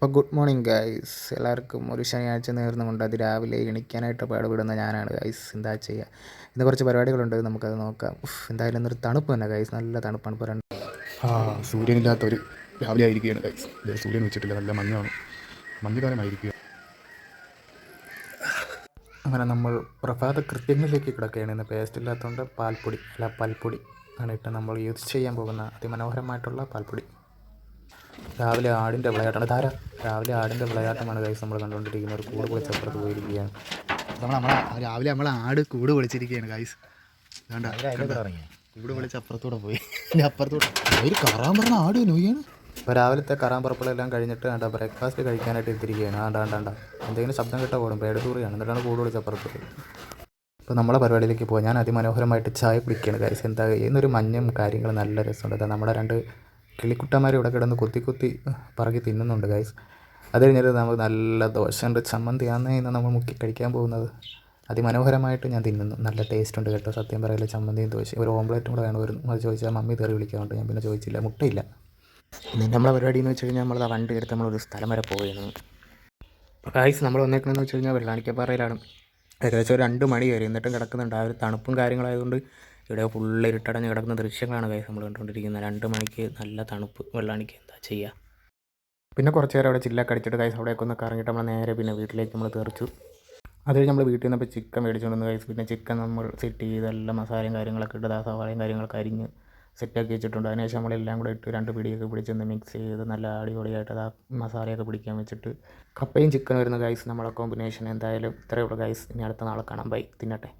അപ്പോൾ good morning guys, എല്ലാവർക്കും ഒരു ശനിയാഴ്ച നേർന്നുകൊണ്ട് രാവിലെ എണിക്കാനായിട്ട് പാടുപെടുന്ന ഞാനാണ് ഗൈസ്. എന്താ ചെയ്യുക, ഇന്ന് കുറച്ച് പരിപാടികളുണ്ട്, നമുക്കത് നോക്കാം. എന്തായാലും ഇന്നൊരു തണുപ്പ് തന്നെ ഗൈസ്, നല്ല തണുപ്പാണ്. ഇപ്പോൾ സൂര്യനില്ലാത്തൊരു രാവിലെ ആയിരിക്കുകയാണ് ഗൈസ്. സൂര്യൻ വെച്ചിട്ടില്ല, നല്ല മഞ്ഞാണ്, മഞ്ഞുകാലമായിരിക്കുക. അങ്ങനെ നമ്മൾ പ്രഭാത കൃത്യങ്ങളിലേക്ക് കിടക്കുകയാണ്. ഇന്ന് പേസ്റ്റ് ഇല്ലാത്തതുകൊണ്ട് പാൽപ്പൊടി ആണ് ഇട്ട് നമ്മൾ യൂസ് ചെയ്യാൻ പോകുന്ന അതിമനോഹരമായിട്ടുള്ള പാൽപ്പൊടി. രാവിലെ ആടിൻ്റെ വിളയാട്ടമാണ് ഗൈസ് നമ്മൾ കണ്ടുകൊണ്ടിരിക്കുന്നത്. ഒരു കൂട് പൊളിച്ചപ്പുറത്ത് പോയിരിക്കുകയാണ്. രാവിലെ നമ്മൾ ആട് കൂട് പൊളിച്ചിരിക്കുകയാണ് ഗൈസ്. കൂട് പൊളിച്ച് അപ്പുറത്തൂടെ പോയി, അപ്പുറത്തൂടെ ഒരു കറാൻ പറഞ്ഞ ആട് നോക്കിയാണ്. ഇപ്പോൾ രാവിലത്തെ കറാമ്പറപ്പുകളെല്ലാം കഴിഞ്ഞിട്ട് ബ്രേക്ക്ഫാസ്റ്റ് കഴിക്കാനായിട്ട് എത്തിയിരിക്കുകയാണ്. എന്തെങ്കിലും ശബ്ദം കിട്ടാൻ പോകും, പേടുതൂറിയാണ്. എന്നിട്ടാണ് കൂട് പൊളിച്ചപ്പുറത്ത്. ഇപ്പോൾ നമ്മളെ പരിപാടിയിലേക്ക് പോകാം. ഞാൻ അതിമനോഹരമായിട്ട് ചായ കുടിക്കുകയാണ് ഗൈസ്. എന്താ ഇന്നൊരു മഞ്ഞും കാര്യങ്ങളും നല്ല രസമുണ്ട്. നമ്മുടെ രണ്ട് കിളിക്കുട്ടന്മാർ ഇവിടെ കിടന്ന് കൊത്തി പറക്കി തിന്നുന്നുണ്ട് ഗൈസ്. അത് കഴിഞ്ഞിട്ട് നമുക്ക് നല്ല ദോശയുണ്ട്, ചമ്മന്തിയാണ് ഇന്ന് നമ്മൾ മുക്കി കഴിക്കാൻ പോകുന്നത്. അതിമനോഹരമായിട്ട് ഞാൻ തിന്നുന്നു. നല്ല ടേസ്റ്റ് ഉണ്ട് കേട്ടോ, സത്യം പറയില്ല. ചമ്മന്തിയും ദോശ, ഒരു ഓംപ്ലേറ്റും കൂടെ വേണമായിരുന്നു. അത് ചോദിച്ചാൽ മമ്മി തെറി വിളിക്കാറുണ്ട്. ഞാൻ പിന്നെ ചോദിച്ചില്ല, മുട്ടയില്ല. നമ്മളെ പരിപാടി എന്ന് വെച്ച് കഴിഞ്ഞാൽ നമ്മൾ വണ്ടി എടുത്ത് നമ്മളൊരു സ്ഥലം വരെ പോവുകയാണ് ഗൈസ്. നമ്മൾ വന്നേക്കണമെന്ന് വെച്ച് കഴിഞ്ഞാൽ വെള്ളാണിക്കപ്പാറയിലാണ്. ഏകദേശം ഒരു 2 മണി വരെ എന്നിട്ടും കിടക്കുന്നുണ്ട്. ആ ഒരു തണുപ്പും കാര്യങ്ങളായതുകൊണ്ട് ഇവിടെ ഫുള്ള് ഇരുട്ടടഞ്ഞ് കിടക്കുന്ന ദൃശ്യങ്ങളാണ് ഗൈസ് നമ്മൾ കണ്ടുകൊണ്ടിരിക്കുന്നത്. 2 മണിക്ക് നല്ല തണുപ്പ് വെള്ളാണിക്ക്. എന്താ ചെയ്യുക. പിന്നെ കുറച്ച് നേരം അവിടെ ചില്ലൊക്കെ അടിച്ചിട്ട് ഗൈസ് അവിടെയൊക്കെ ഒന്ന് കറങ്ങിയിട്ട് നമ്മൾ നേരെ പിന്നെ വീട്ടിലേക്ക് നമ്മൾ തെറിച്ചു. അത് കഴിഞ്ഞ് നമ്മൾ വീട്ടിൽ നിന്നപ്പോൾ ചിക്കൻ മേടിച്ചുകൊണ്ട് വന്നു ഗൈസ്. പിന്നെ ചിക്കൻ നമ്മൾ സെറ്റ് ചെയ്ത് എല്ലാം മസാലയും കാര്യങ്ങളൊക്കെ ഇട്ട് സവാളയും കാര്യങ്ങളൊക്കെ അരിഞ്ഞ് സെറ്റാക്കി വെച്ചിട്ടുണ്ട്. അതിനുശേഷം നമ്മളെല്ലാം കൂടെ ഇട്ട് 2 പിടിയൊക്കെ പിടിച്ചൊന്ന് മിക്സ് ചെയ്ത് നല്ല അടിപൊളിയായിട്ട് ആ മസാലയൊക്കെ പിടിക്കാൻ വെച്ചിട്ട് കപ്പയും ചിക്കൻ വരുന്ന ഗൈസ് നമ്മളെ കോമ്പിനേഷൻ. എന്തായാലും ഇത്രയേ ഉള്ളൂ ഗൈസ്. ഇനി അടുത്ത നാളെ കാണാം. ബൈ. തിന്നട്ടെ.